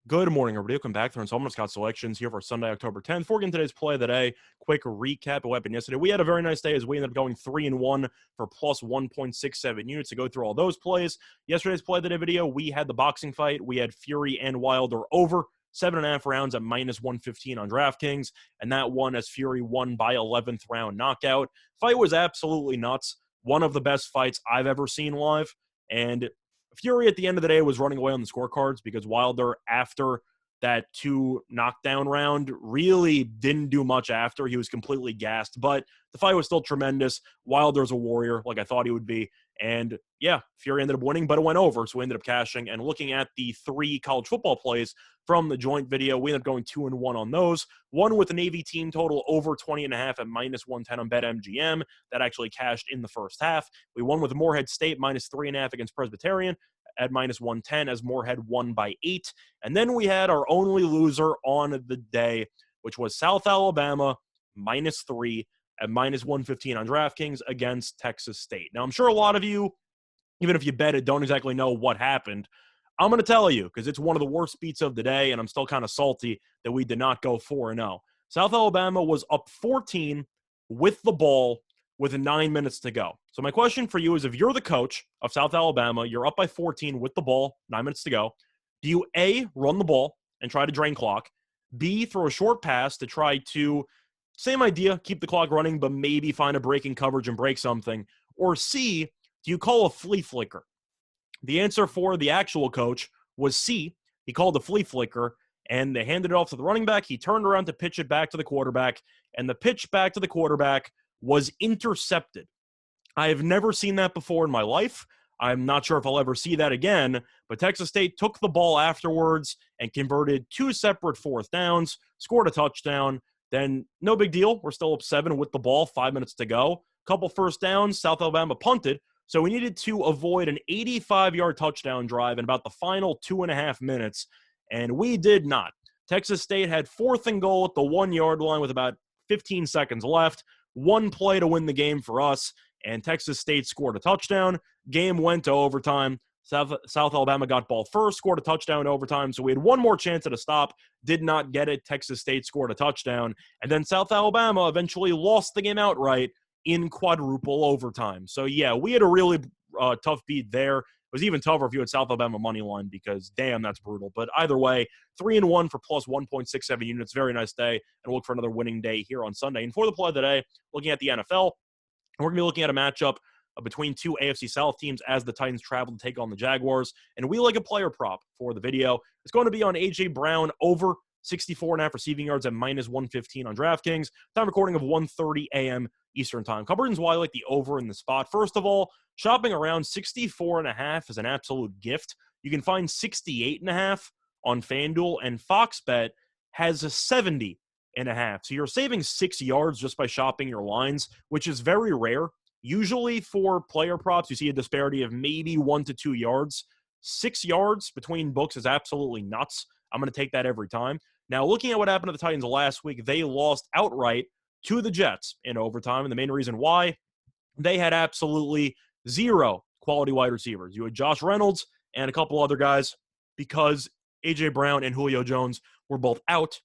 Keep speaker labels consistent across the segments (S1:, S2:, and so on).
S1: Good morning, everybody. Welcome back to Installment Scott Selections here for Sunday, October 10th. Before we get into today's play of the day, quick recap of what happened yesterday. We had a very nice day as we ended up going 3-1 for plus 1.67 units to go through all those plays. Yesterday's play of the day video, we had the boxing fight. We had Fury and Wilder over 7.5 rounds at minus 115 on DraftKings, and that won as Fury won by 11th round knockout. Fight was absolutely nuts. One of the best fights I've ever seen live, and Fury at the end of the day was running away on the scorecards because Wilder, after that 2 knockdown round, really didn't do much after. He was completely gassed, but the fight was still tremendous. Wilder's a warrior, like I thought he would be. And yeah, Fury ended up winning, but it went over, so we ended up cashing. And looking at the 3 college football plays from the joint video, we ended up going 2-1 on those. One with the Navy team total over 20.5 at minus 110 on BetMGM. That actually cashed in the first half. We won with Morehead State minus 3.5 against Presbyterian at minus 110 as Morehead won by 8. And then we had our only loser on the day, which was South Alabama minus 3 at minus 115 on DraftKings against Texas State. Now, I'm sure a lot of you, even if you bet it, don't exactly know what happened. I'm going to tell you because it's one of the worst beats of the day, and I'm still kind of salty that we did not go 4-0. South Alabama was up 14 with the ball with 9 minutes to go. So my question for you is, if you're the coach of South Alabama, you're up by 14 with the ball, 9 minutes to go, do you A, run the ball and try to drain clock, B, throw a short pass to try to, same idea, keep the clock running, but maybe find a breaking coverage and break something, or C, do you call a flea flicker? The answer for the actual coach was C. He called a flea flicker, and they handed it off to the running back. He turned around to pitch it back to the quarterback, and the pitch back to the quarterback was intercepted. I have never seen that before in my life. I'm not sure if I'll ever see that again, but Texas State took the ball afterwards and converted 2 separate 4th downs, scored a touchdown. Then no big deal. We're still up 7 with the ball, 5 minutes to go. Couple first downs, South Alabama punted. So we needed to avoid an 85-yard touchdown drive in about the final 2.5 minutes, and we did not. Texas State had 4th and goal at the 1-yard line with about 15 seconds left. One play to win the game for us, and Texas State scored a touchdown. Game went to overtime. South Alabama got ball first, scored a touchdown in overtime, so we had one more chance at a stop, did not get it. Texas State scored a touchdown, and then South Alabama eventually lost the game outright in quadruple overtime. So, yeah, we had a really tough beat there. It was even tougher if you had South Alabama money line because, damn, that's brutal. But either way, 3-1 for plus 1.67 units. Very nice day, and we'll look for another winning day here on Sunday. And for the play of the day, looking at the NFL, we're going to be looking at a matchup between 2 AFC South teams as the Titans travel to take on the Jaguars. And we like a player prop for the video. It's going to be on A.J. Brown over 64.5 receiving yards at minus 115 on DraftKings. Time recording of 1:30 a.m. Eastern time. Couple reasons why I like the over in the spot. First of all, shopping around 64.5 is an absolute gift. You can find 68.5 on FanDuel, and Fox Bet has a 70.5. So you're saving 6 yards just by shopping your lines, which is very rare. Usually for player props, you see a disparity of maybe 1 to 2 yards. 6 yards between books is absolutely nuts. I'm going to take that every time. Now, looking at what happened to the Titans last week, they lost outright to the Jets in overtime. And the main reason why, they had absolutely 0 quality wide receivers. You had Josh Reynolds and a couple other guys because A.J. Brown and Julio Jones were both out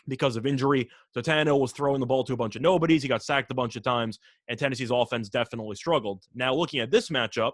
S1: because of injury. So Tannehill was throwing the ball to a bunch of nobodies. He got sacked a bunch of times, and Tennessee's offense definitely struggled. Now, looking at this matchup,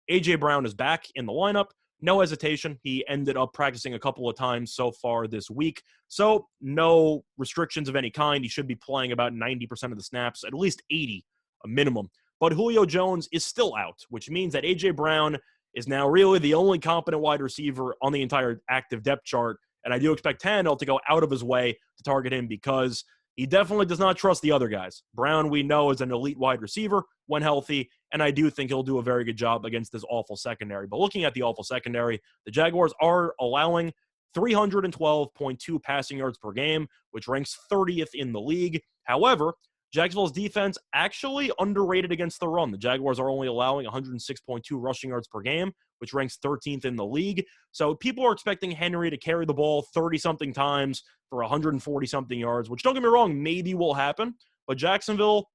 S1: A.J. Brown is back in the lineup. No hesitation. He ended up practicing a couple of times so far this week. So no restrictions of any kind. He should be playing about 90% of the snaps, at least 80, a minimum. But Julio Jones is still out, which means that A.J. Brown is now really the only competent wide receiver on the entire active depth chart. And I do expect Tannehill to go out of his way to target him because he definitely does not trust the other guys. Brown, we know, is an elite wide receiver when healthy, and I do think he'll do a very good job against this awful secondary. But looking at the awful secondary, the Jaguars are allowing 312.2 passing yards per game, which ranks 30th in the league. However, Jacksonville's defense actually underrated against the run. The Jaguars are only allowing 106.2 rushing yards per game, which ranks 13th in the league. So people are expecting Henry to carry the ball 30-something times for 140-something yards, which, don't get me wrong, maybe will happen. But Jacksonville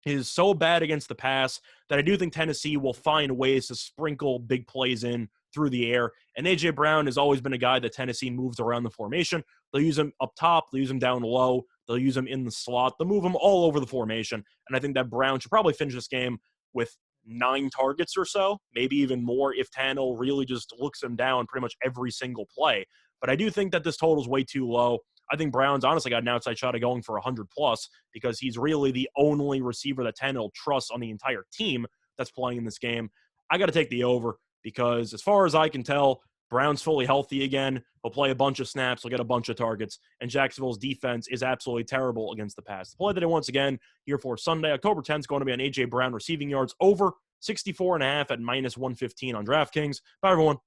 S1: is so bad against the pass that I do think Tennessee will find ways to sprinkle big plays in through the air. And A.J. Brown has always been a guy that Tennessee moves around the formation. They'll use him up top. They'll use him down low. They'll use him in the slot. They'll move him all over the formation. And I think that Brown should probably finish this game with 9 targets or so, maybe even more if Tannehill really just looks him down pretty much every single play. But I do think that this total is way too low. I think Brown's honestly got an outside shot of going for 100 plus because he's really the only receiver that Tannehill trusts on the entire team that's playing in this game. I got to take the over because as far as I can tell, Brown's fully healthy again. He'll play a bunch of snaps. He'll get a bunch of targets. And Jacksonville's defense is absolutely terrible against the pass. The play that I once again here for Sunday, October 10th, is going to be on A.J. Brown receiving yards over 64.5 at -115 on DraftKings. Bye, everyone.